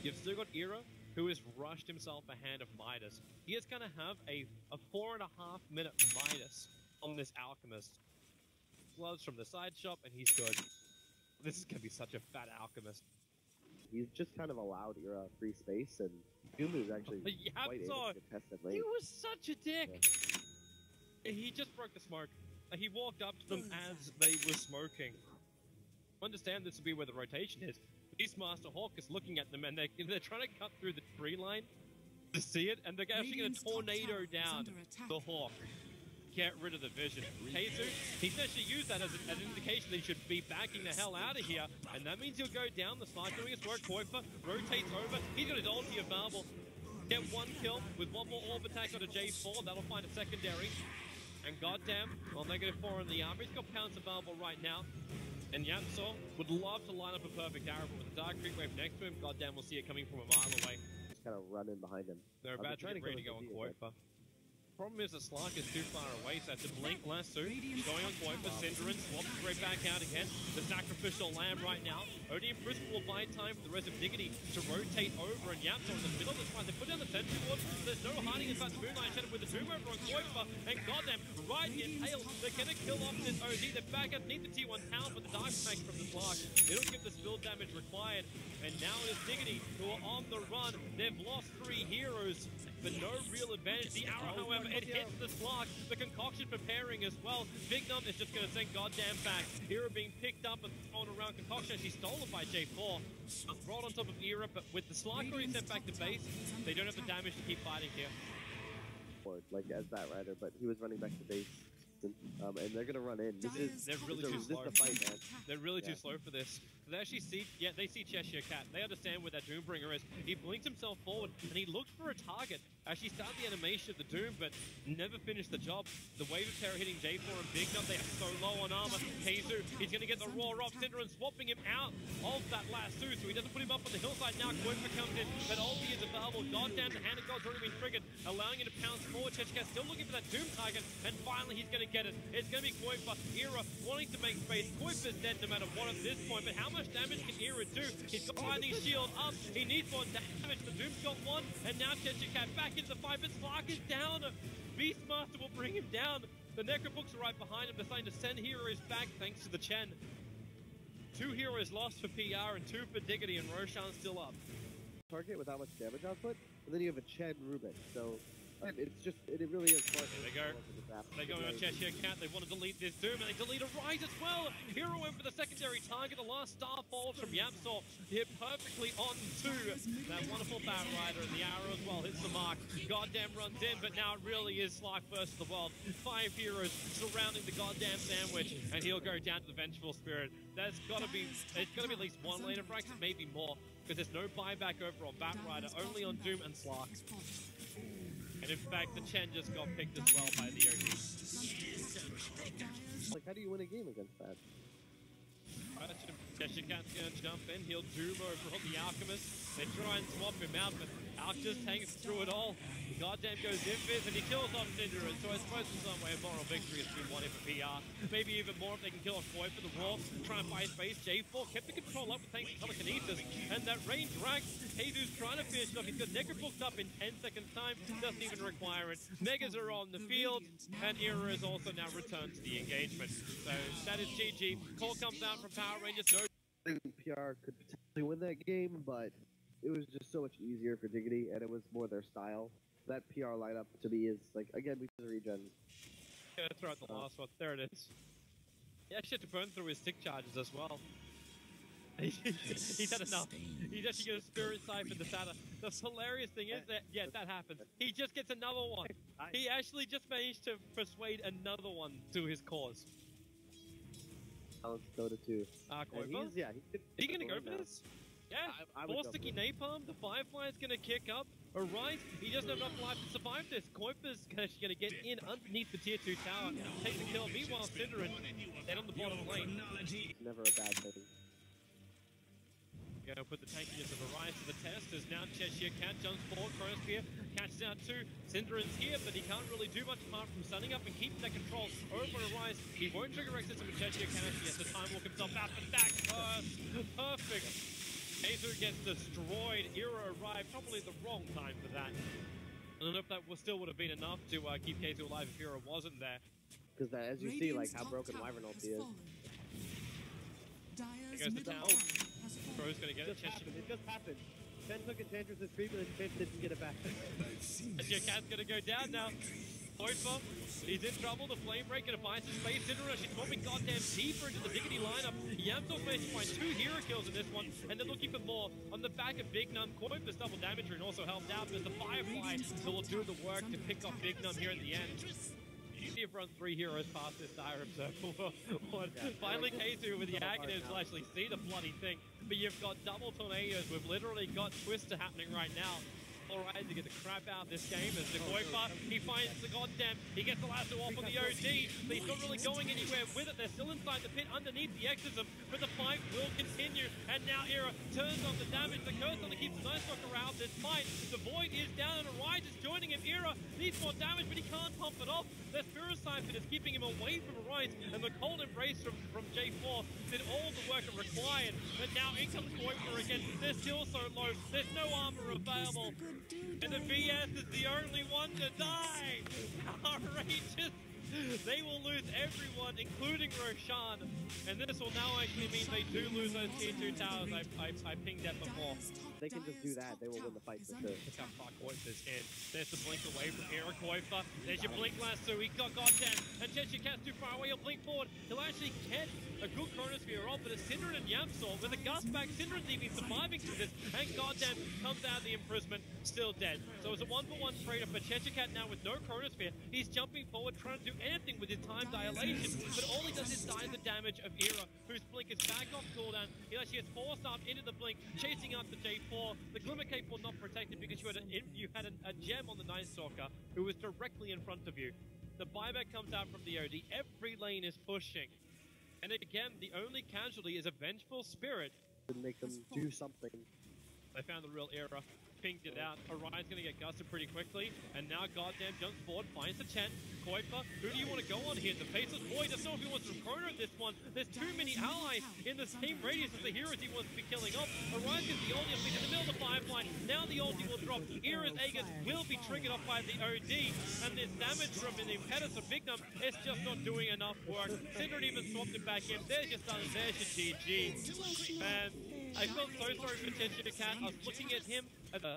You've still got Era, who has rushed himself a hand of Midas. He is going to have a 4.5 minute Midas on this Alchemist. Gloves from the side shop, and he's good. This is going to be such a fat Alchemist. He's just kind of allowed Era free space, and Doom is actually quite able to contest that lane. He was such a dick! Yeah. He just broke the smoke. He walked up to them as they were smoking. Understand this will be where the rotation is. Beastmaster Hawk is looking at them, and they're trying to cut through the tree line to see it, and they're actually going to tornado down the Hawk. Get rid of the vision. KheZu, he's actually used that as an indication that he should be backing the hell out of here, and that means he'll go down. The Slark doing his work. qojqva rotates over. He's got his ulti available. Get one kill with one more orb attack on a J4. That'll find a secondary. And goddamn, well, -4 in the armor. He's got pounds available right now. And YapzOr would love to line up a perfect arrow, but with the Dark Creep Wave next to him, goddamn, we'll see it coming from a mile away. Just kind of run in behind him. They're about to get ready to go on qojqva. Problem is the Slark is too far away, so that's a blink lasso. Going on qojqva, syndereN swaps right back out again. The sacrificial lamb right now. Only in Bristol will buy time for the rest of Diggity to rotate over, and YapzOr in the middle of this fight. They put down the sentry ward. There's no hiding inside the Moonlight Shadow with the Doom over on qojqva, and goddamn, right in your tail. They're gonna kill off this OZ. They're back underneath the T1 tower, but the Dark Smack from the Slark, it'll give the spill damage required. And now it is Diggity who are on the run. They've lost 3 heroes, but no real advantage. The arrow, however, it hits the Slark. The concoction preparing as well. Bignum is just going to send goddamn back. Era being picked up and thrown around. Concoction actually stolen by J4. Brought on top of Era, but with the Slark already sent back to base, they don't have the damage to keep fighting here. Like as that rider, but he was running back to base. And they're gonna run in. They're really too slow. Fight, man. They're really too slow for this. They actually see, they see chshrct. They understand where that Doombringer is. He blinks himself forward, and he looks for a target. Actually started the animation of the Doom, but never finished the job. The Wave of Terror hitting J4 and Bignum. They are so low on armor. KheZu, he's gonna get the roar off. syndereN swapping him out of that lasso, so he doesn't put him up on the hillside now. qojqva comes in, but ulti is available. Goddamn, the Hand of God's already been triggered, allowing him to pounce forward. chshrct still looking for that Doom target, and finally he's gonna get it. It's going to be qojqva. Era wanting to make space. qojqva is dead no matter what at this point, but how much damage can Era do? He's got Lightning Shield up. He needs more damage. The Doom's got 1, and now chshrct back into the fight, but Slark is down. Beastmaster will bring him down. The Necrobooks are right behind him. They're starting to send heroes back thanks to the Chen. 2 heroes lost for PR and 2 for Diggity, and Roshan's still up. Target without much damage output, and then you have a Chen Rubik, so... It's just, it really is fun. There they go. They're going on chshrct. They want to delete this Doom, and they delete a Rise as well. Hero went for the secondary target. The last star falls from YapzOr. Hit perfectly onto that wonderful Bat Rider, and the arrow as well hits the mark. Goddamn runs in, but now it really is Slark versus the world. 5 heroes surrounding the goddamn sandwich, and he'll go down to the Vengeful Spirit. There's gotta be, it's gotta be at least 1 lane of fraction, maybe more, because there's no buyback over on Bat Rider, only on Doom and Slark. And in fact, the Chen just got picked as well by the OG. Like, how do you win a game against that? chshrct's gonna jump in, he'll Doom over on the Alchemist. They try and swap him out, but Alch just tanks through it all. The goddamn goes invis, and he kills off syndereN, so I suppose in some way a moral victory has been won for PR. Maybe even more if they can kill off qojqva for the wall, try and buy space. J4 kept the control up with thanks to telekinesis, and that range ranks. KheZu's trying to finish it off. He's got Necrobooked up in 10 seconds time, doesn't even require it. Megas are on the field, and Era is also now returned to the engagement. So that is GG. Call comes out from Power Rangers. No. I think PR could potentially win that game, but it was just so much easier for Diggity, and it was more their style. That PR lineup to me is like, again, we can regen. Yeah, throw out the last one. There it is. He actually had to burn through his stick charges as well. He's had enough. He's actually going to Spirit Siphon the Satyr. The hilarious thing is that, yeah, that happens. He just gets another one. He actually just managed to persuade another one to his cause. Dota 2. qojqva? Yeah, he gonna go for this? Yeah, more sticky napalm. The Firefly is gonna kick up. Alright, he doesn't have enough life to survive this. qojqva's actually gonna get in underneath the tier 2 tower, take the kill. Meanwhile, syndereN dead on the bottom lane. Never a bad thing. Gonna put the tankiness of Arise to the test as now chshrct jumps forward, Chronospear catches out 2. syndereN's here, but he can't really do much apart from stunning up and keeping that control over Arise. He won't trigger X system with chshrct. He has to time walk himself out, but that perfect. KheZu gets destroyed. Era arrived probably the wrong time for that. I don't know if that still would have been enough to keep KheZu alive if Era wasn't there. Because as you see, like how broken Wyvern ulti is. It goes to town. Bro's gonna get it. It just happened. Chen took Enchantress's creep and Chen didn't get it back. Cat's gonna go down now. qojqva, he's in trouble. The Flame Break gonna find some space. syndereN, she's swapping goddamn deeper into the Diggity lineup. YapzOr managed to find 2 hero kills in this one, and they're looking for more. On the back of Bignum, qojqva's double damage and also helped out. There's the Firefly that will do the work to pick off Bignum here at the end. You've run 3 heroes past this Direhab circle. Finally, KheZu with the Agonist will actually see the bloody thing. But you've got double tornadoes. We've literally got Twister happening right now. Alright, to get the crap out of this game as the qojqva, he finds the goddamn, he gets the lasso off on the OD, but he's not really going anywhere with it. They're still inside the pit underneath the exorcism, but the fight will continue, and now Era turns on the damage. The curse on to keep the Night Stalker out this fight. The Void is down and Arise is joining him. Era needs more damage, but he can't pump it off. The Spirit Siphon is keeping him away from Arise, and the Cold Embrace from J4 did all the work it required. But now in comes qojqva again. They're still so low. There's no armor available. And the VS is the only one to die! Outrageous! They will lose everyone, including Roshan. And this will now actually mean they do lose those tier 2 towers I pinged at before. They can just do that, they will win the fight for sure. Look how far qojqva's in. There's the blink away from Era qojqva. There's your blink lasso, he got goddamn. And chshrct's too far away, he'll blink forward. He'll actually get a good chronosphere off, but it's syndereN and YapzOr with a gust back. syndereN's even surviving through this, and goddamn comes out of the imprisonment, still dead. So it's a 1-for-1 trade-off for chshrct now with no chronosphere. He's jumping forward, trying to do anything with his time dilation, but all he does is die the damage of Era, whose blink is back off cooldown. He actually gets forced up into the blink, chasing after J4. The Glimmer Cape will not protect him because you had a gem on the Night Stalker who was directly in front of you. The buyback comes out from the OD. Every lane is pushing. And again, the only casualty is a Vengeful Spirit. To make them do something. They found the real Era, pinged it out. Orion's gonna get gusted pretty quickly, and now goddamn jumps forward, finds the Chen. qojqva, who do you want to go on here? The Faceless Boy doesn't know if he wants to corner this one. There's too many allies in the same radius of the heroes he wants to be killing off. Orion gets the ulti up in the middle of the Firefly. Now the ulti will drop. Era's Aegis will be triggered off by the OD, and this damage from the Impetus of Bignum is just not doing enough work. syndereN even swapped it back in. There's your done. There's your GG. Man, I felt so sorry for chshrct. I was looking at him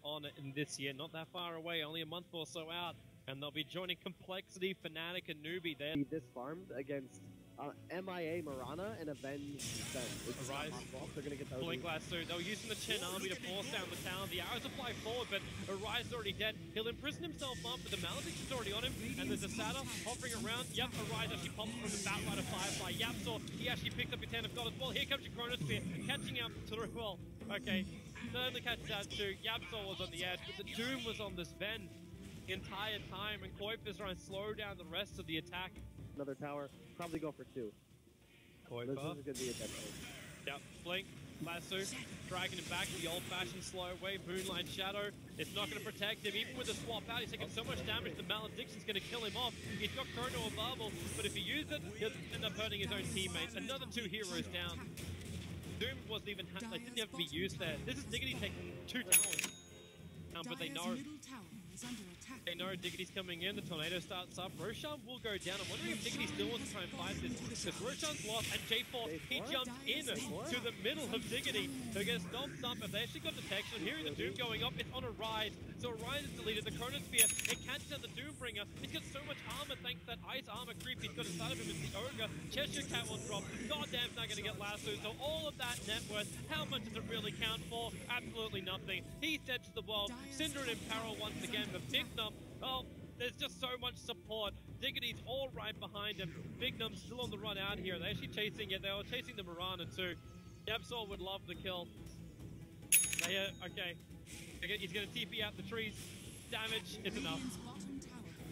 on in this year, not that far away, only a month or so out, and they'll be joining Complexity, Fnatic, and Newbie there. This farmed against MIA Mirana and Avenge them. Arise. They're gonna get those. Blink lasso. They were using the Chen army to force down the town. The arrows will fly forward, but Arise is already dead. He'll imprison himself up, but the Malediction's already on him, and there's a Satyr hovering around. Yep, Arise actually pops from the Batrider Firefly. YapzOr, he actually picked up his hand of God as well. Here comes your Chronosphere, catching up to the well. Okay, not only catches out to YapzOr was on the edge, but the Doom was on this Ven the entire time, and qojqva's trying to slow down the rest of the attack. Another tower, probably go for 2. qojqva. This is gonna be a dead zone. Yep, blink, lasso, dragging him back the old-fashioned slow way. Moonlight Shadow, it's not going to protect him. Even with the swap out, he's taking so much damage, the Malediction's going to kill him off. He's got Chrono and Bubble, but if he uses it, he'll end up hurting his own teammates. Another 2 heroes down. Doom wasn't even, they didn't have to be used there. This is Diggity taking 2 towers. But they know Diggity's coming in, the tornado starts up, Roshan will go down. I'm wondering if Diggity still wants to try and fight this, because Roshan's lost, and J4, he jumps in to the middle of Diggity, who gets stomped up, and they actually got detection. I'm hearing the Doom going up, it's on a rise, so Orion is deleted, the Chronosphere, it catches out the Doombringer, he's got so much armor thanks to that ice armor creep he's got inside of him, it's the Ogre, chshrct will drop, goddamn's not gonna get lassoed, so all of that net worth, how much does it really count for? Absolutely nothing. He said to the world, syndereN in peril once again, but Bignum, well, there's just so much support. Diggity's all right behind him. Bignum's still on the run out here. They're actually chasing it. They were chasing the Mirana too. YapzOr would love the kill. Okay. He's going to TP out the trees. Damage is enough.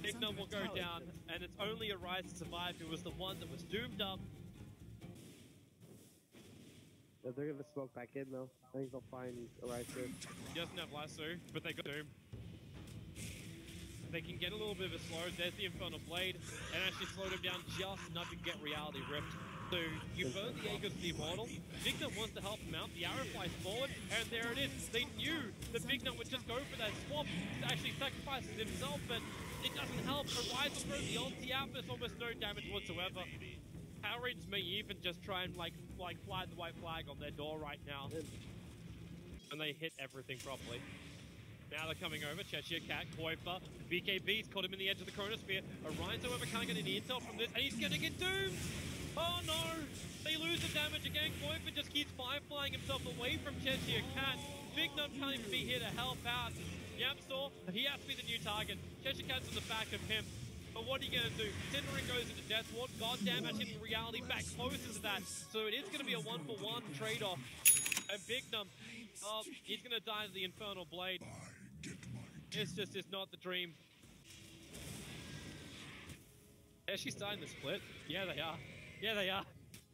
Bignum will go down, and it's only Arise to survive, who was the one that was doomed up. If they're gonna smoke back in though, I think they'll find Arise soon. He doesn't have lasso, but they got Doom. They can get a little bit of a slow. There's the Infernal Blade, and actually slowed him down just enough to get Reality Ripped. So you burn the Aegis the Immortal. Bignum wants to help him out. The arrow flies forward, and there it is. They knew that Bignum would just go for that swap to actually sacrifice himself, but it doesn't help. Arise will throw the ulti out, but there's almost no damage whatsoever. Power Rangers may even just try and like fly the white flag on their door right now. And they hit everything properly. Now they're coming over. chshrct, qojqva, BKB's caught him in the edge of the chronosphere. Arise, however, can't get any intel from this, and he's gonna get doomed! Oh no! They lose the damage again. qojqva just keeps fireflying himself away from chshrct. Bignum can't even be here to help out. YapzOr, he has to be the new target. chshrct's on the back of him. But what are you going to do? syndereN goes into Death Ward. Goddamn, actually in reality back closer to that. So it is going to be a 1-for-1 trade-off. And Bignum, oh, he's going to die to the Infernal Blade. It's not the dream. They're actually starting to split. Yeah, they are. Yeah, they are.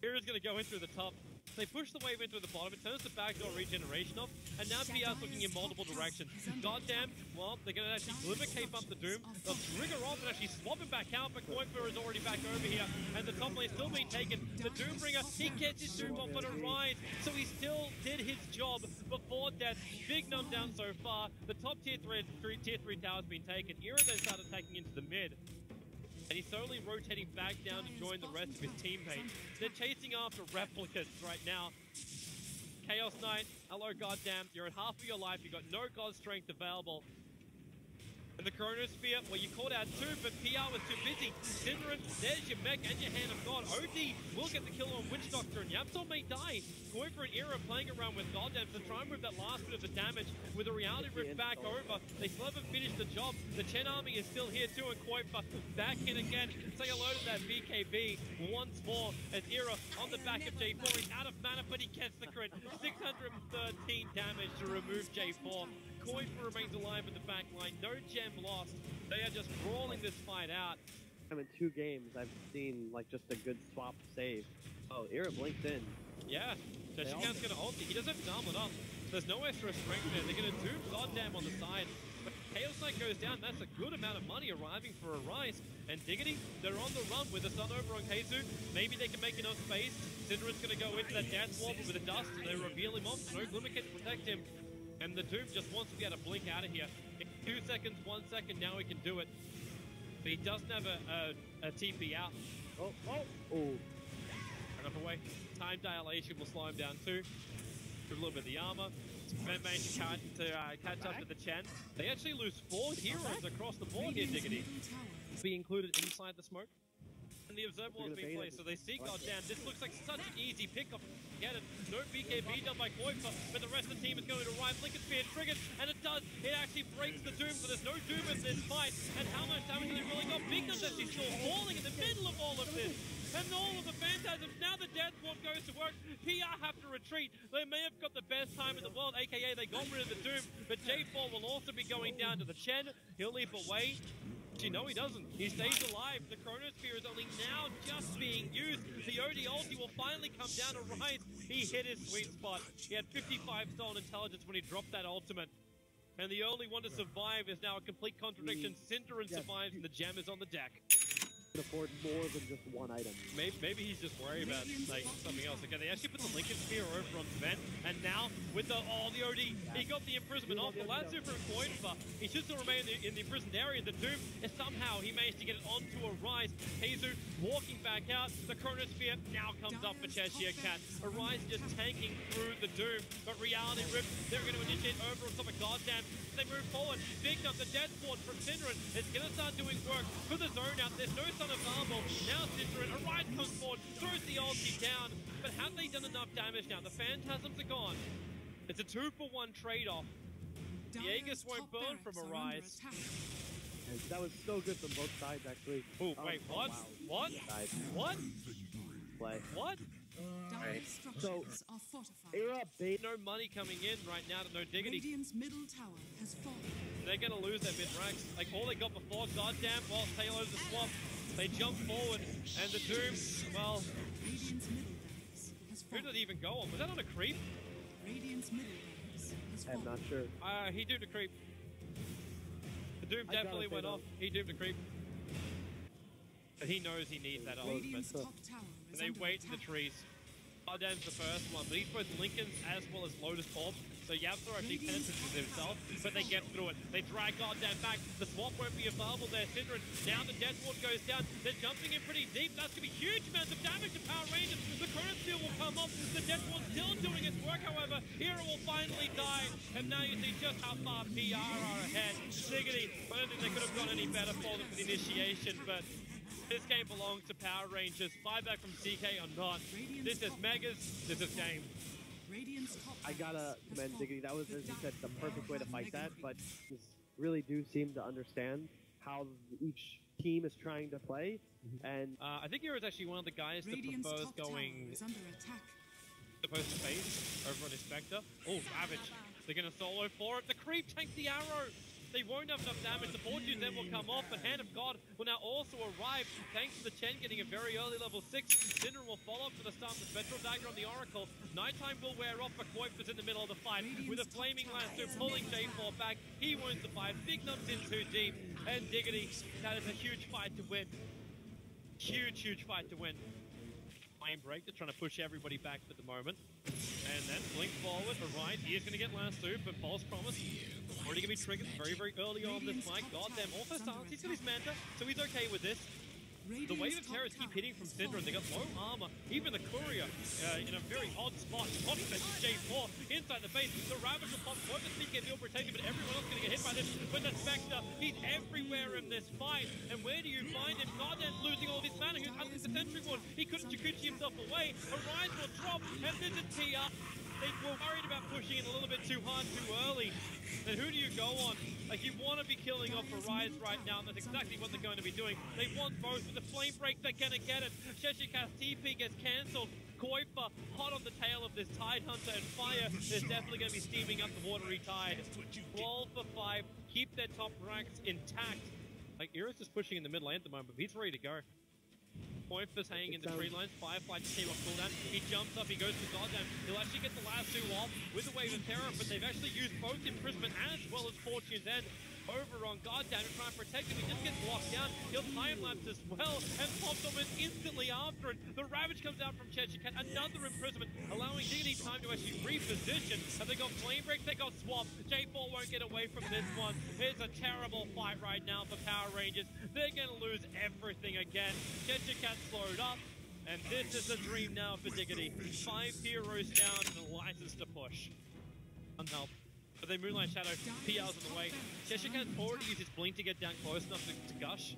Hera's going to go in through the top. They push the wave into the bottom. It turns the backdoor regeneration off. And now PR's looking in multiple directions. Goddamn, well, they're going to actually glimmer cape up the Doom. They'll trigger off and actually swap him back out. But qojqva is already back over here. And the top lane still being taken. The Doombringer, he gets his Doom off on a rise. So he still did his job before death. Bignum down so far. The top tier 3 tower's been taken. Era then started taking into the mid. And he's slowly rotating back down to join the rest of his teammates. They're chasing after replicas right now. Chaos Knight, hello goddamn, you're at half of your life, you've got no god strength available. And the chronosphere, well, you called out too, but PR was too busy. syndereN, there's your mech and your hand of God. OD will get the kill on Witch Doctor, and YapzOr may die. qojqva and Era playing around with goddam to try and move that last bit of the damage with a reality rift back over. They still haven't finished the job. The Chen army is still here too, and qojqva back in again. Say hello to that BKB once more as Era on the back of J4. He's out of mana, but he gets the crit. 613 damage to remove J4. qojqva remains alive in the back line. No gem lost. They are just brawling this fight out. In 2 games, I've seen like just a good swap save. Oh, Era blinks in. Yeah, chshrct's gonna ult. He doesn't have to arm it up. There's no extra strength there. They're gonna do goddamn on the side. But Chaos Knight goes down. That's a good amount of money arriving for a rise. And Diggity, they're on the run with the sun over on KheZu. Maybe they can make enough space. syndereN's gonna go into that dance wall with the dust. They reveal him off. No glimmer can protect him. And the Doom just wants to be able to blink out of here. In 2 seconds, 1 second, now he can do it. But he doesn't have a TP out. Oh. Enough away. Time dilation will slow him down too. A little bit of the armor. Managed to catch up to the Chen. They actually lose 4 heroes across the board here, Diggity. Be included inside the smoke. And the observer wall's being placed, so they see goddamn. This looks like such an easy pickup. Get it. No BKB done by qojqva, but the rest of the team is going to arrive. Lincoln Spear triggered, and it does. It actually breaks the Doom, so there's no Doom in this fight. And how much damage have they really got? Bignum's actually still falling in the middle of all of this. And all of the phantasms, now the Death Ward goes to work. PR have to retreat. They may have got the best time in the world, aka they got rid of the Doom, but J4 will also be going down to the Chen. He'll leap away. Actually, no, he doesn't. He stays alive. The chronosphere is only now just being used. The OD ulti will finally come down to rise. He hit his sweet spot. He had 55 stolen intelligence when he dropped that ultimate. And the only one to survive is now a complete contradiction. syndereN survives and the gem is on the deck. Afford more than just 1 item. Maybe he's just worried about like something else. Okay, they actually put the Lincoln Spear over on Sven, and now with the OD, he got the imprisonment off. The Lazo from qojqva, he should still remain in the imprisoned area. The Doom is somehow he managed to get it onto a rise. KheZu walking back out. The chronosphere now comes up for chshrct. Arise just tanking through the Doom, but reality rift. They're going to initiate over on top of goddam. They move forward. Bignum, the Death Ward from syndereN is going to start doing work for the zone out. There's no Son of Marble. Now syndereN, Arise comes forward, throws the ulti down. But have they done enough damage now? The phantasms are gone. It's a 2-for-1 trade-off. The Aegis won't burn from Arise. That was so good from both sides, actually. Oh, wait, what? Wow. What? Play. What? Right. So, Era bait. No money coming in right now to no Diggity. Middle tower has fallen. They're going to lose their mid-ranks. Like all they got before, goddamn, well, tail over the swamp. They jump forward, and the Doom, well... Radiant's middle barracks has Who fallen. did it even go on? Was that on a creep? Radiant's middle barracks has fallen. I'm not sure. He doomed a creep. The Doom definitely went off. He doomed a creep. But he knows he needs that ultimate. Radiant's top tower is They under wait in the attack. trees. Goddam's the first one, but he's both Lincoln's as well as Lotus Orb. So YapzOr actually penetrates himself, but they get through it. They drag Goddam back. The swap won't be available there. syndereN, now the Death Ward goes down. They're jumping in pretty deep. That's going to be huge amounts of damage to Power Rangers. The current steel will come off. The Death Ward's still doing its work, however. Hero will finally die. And now you see just how far PR are ahead. Diggity, I don't think they could have gone any better for them for the initiation, but this game belongs to Power Rangers. Buyback from CK or not. This is Megas. This is game. Radiant's top I gotta has commend fallen. Diggity. That was, as you said, the perfect way to fight that, Mega but just really do seem to understand how each team is trying to play, and I think Hero is actually one of the guys that Radiant's prefers top tower going is under attack. opposed to base over on his Spectre. Oh, Ravage. They're going to solo for it. The creep tanks the arrow. They won't have enough damage. The Fortune then will come off, but Hand of God will now also arrive thanks to the Chen getting a very early level 6. syndereN will follow for the start. The Spectral Dagger on the Oracle. Nighttime will wear off, but qojqva's in the middle of the fight with a Flaming Lasso pulling J4 back. He won't survive. Bignum's in too deep. And Diggity, that is a huge fight to win. Huge fight to win. Flame break, they're trying to push everybody back at the moment. And then blink forward, Arise, he is going to get last soup, but False Promise already going to be triggered very early on this fight. Goddamn, also silence, he's got his Manta, so he's okay with this. The wave of terrors keep hitting from syndereN. They got low armor. Even the courier in a very odd spot. Pocket J4 inside the base. The Ravage will pop. qojqva's BKB will protect him, but everyone else going to get hit by this. But the Spectre, he's everywhere in this fight. And where do you find him? Goddamn's losing all this mana. He's under the Sentry Ward. He couldn't Chikuchi himself away. Arise will drop, and this is PR. They were worried about pushing it a little bit too hard, too early. And who do you go on? Like, you want to be killing off Arise right now, and that's exactly what they're going to be doing. They want both. With the Flame Break, they're going to get it. chshrct TP gets cancelled. qojqva hot on the tail of this Tide Hunter, and Fire is definitely going to be steaming up the watery tide. 12 for 5. Keep their top ranks intact. Like, Iris is pushing in the mid lane at the moment, but he's ready to go. qojqva's hanging in the tree lines. Firefly just came off cooldown. He jumps up, he goes to Goddam. He'll actually get the last two off with the Wave of Terror, but they've actually used both Imprisonment as well as Fortune's End over on Goddam to try and protect him. He just gets locked down. He'll time-lapse as well, and pops almost instantly after it. The Ravage comes out from chshrct. Another Imprisonment, allowing Diggity time to actually reposition. And they got Flame Break, they got Swap. J4 won't get away from this one. It's a terrible fight right now for Power Rangers. They're going to lose everything again. chshrct slowed up, and this is a dream now for Diggity. 5 heroes down and a license to push. Unhelped. But then Moonlight Shadow, PR's on the way. chshrct's already used his blink to get down close enough to gush.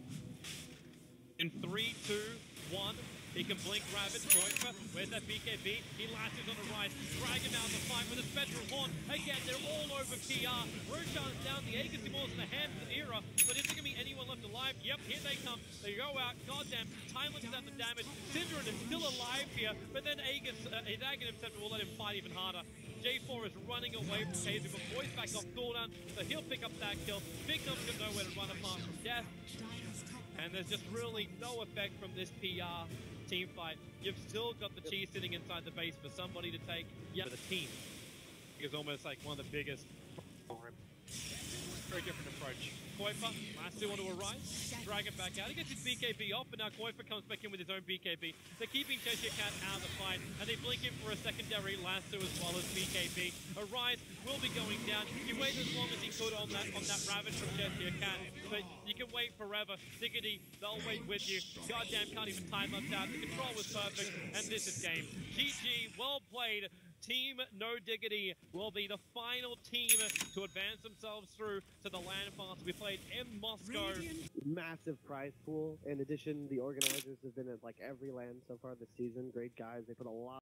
In 3, 2, 1, he can blink Ravage. qojqva, where's that BKB? He lashes on the rise. Drag him out of the fight with a Spectral Horn. Again, they're all over PR. Roshan's down. The Aegis Immortals in the hands of the Era. But is there going to be anyone left alive? Yep, here they come. They go out. Goddamn, time limits out the damage. syndereN is still alive here, but then Aegis, his Aghanim Scepter will let him fight even harder. J4 is running away from KheZu, but Boy's back off cooldown, so he'll pick up that kill. Bignum's got nowhere to run apart from death. And there's just really no effect from this PR team fight. You've still got the cheese sitting inside the base for somebody to take. Yeah, the team is almost like one of the biggest for him. Very different approach. qojqva, last two want to Arise, drag it back out. He gets his BKB off, but now qojqva comes back in with his own BKB. They're keeping chshrct out of the fight, and they blink him for a secondary lasso as well as BKB. Arise will be going down. He waited as long as he could on that Ravage from chshrct, but you can wait forever. Diggity, they'll wait with you. Goddamn, can't even time us out. The control was perfect, and this is game. GG, well played. Team No Diggity will be the final team to advance themselves through to the land pass. We played in Moscow. massive prize pool. In addition, the organizers have been at like every land so far this season. Great guys. They put a lot